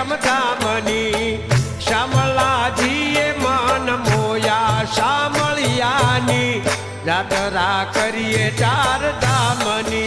श्यामधामनी श्यामलाजीए मन मोया शामळियानी यात्रा करिए चार धामनी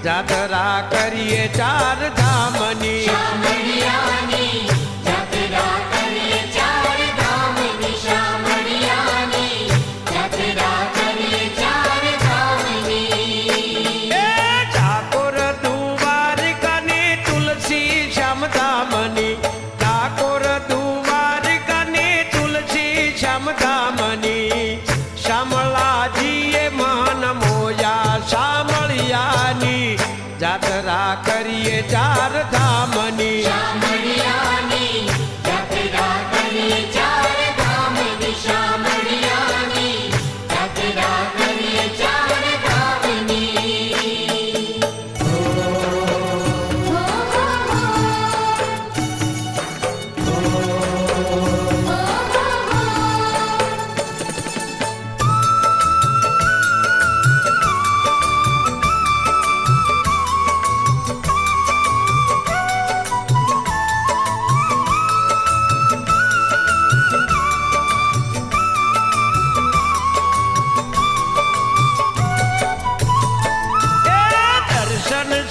यात्रा करिए चार धामनी यात्रा करिए चार धामनी श्यामळियानी यात्रा करिए चार धामनी ठाकुर दुवारिकानी तुलसी श्यामधामनी ठाकुर दुवारिकानी तुलसी श्यामधामनी श्यामलाजीए मन मोया शामळियानी यात्रा करिए चार धामनी श्यामळियानी यात्रा करिए चार धामनी श्यामळियानी यात्रा करिए चार धामनी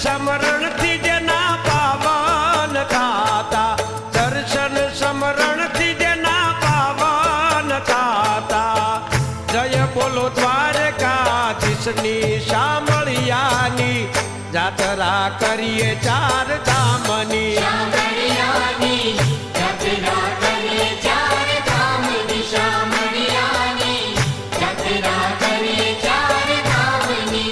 समरण थी जना पावन खाता दर्शन समरण थी जना पावन खाता जय बोलो द्वारकाधीशनी शामळियानी यात्रा करिए चार धामनी श्यामळियानी यात्रा करिए चार धामनी श्यामळियानी यात्रा करिए चार धामनी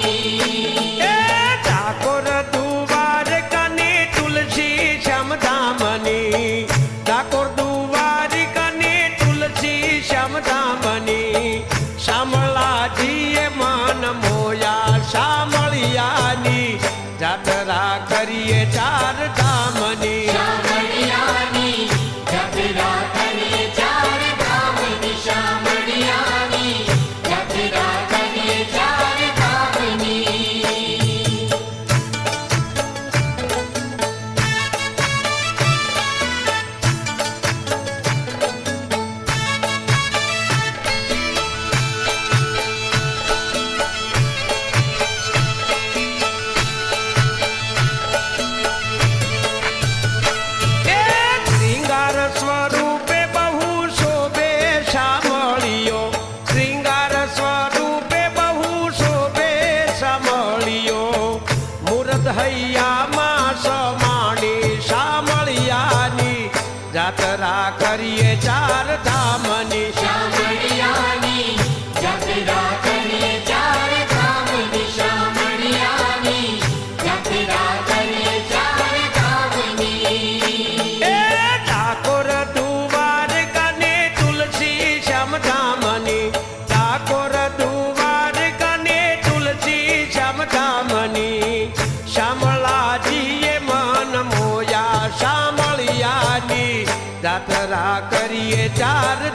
ठाकुर दुवारिकानी तुलसी श्यामधामनी श्यामलाजीए मन मोया शामळियानी यात्रा करिए चार धामनी श्यामळियानी यात्रा करिए चार धामनी श्यामळियानी यात्रा करिए चार धामनी स्वरूपे बहु शोभे शामळियो श्रृंगार स्वरूपे बहु शोभे शामळियो मूर्त हैया मास माणी शामळियानी यात्रा करिए चार धामनी श्यामळियानी यात्रा करिए चार धामनी श्यामळियानी यात्रा करिए चार धामनी ठाकुर दुवारिकानी तुलसी श्यामधामनी ठाकुर दुवारिकानी तुलसी श्यामधामनी श्यामलाजीए मन मोया शामळियानी यात्रा करिए चार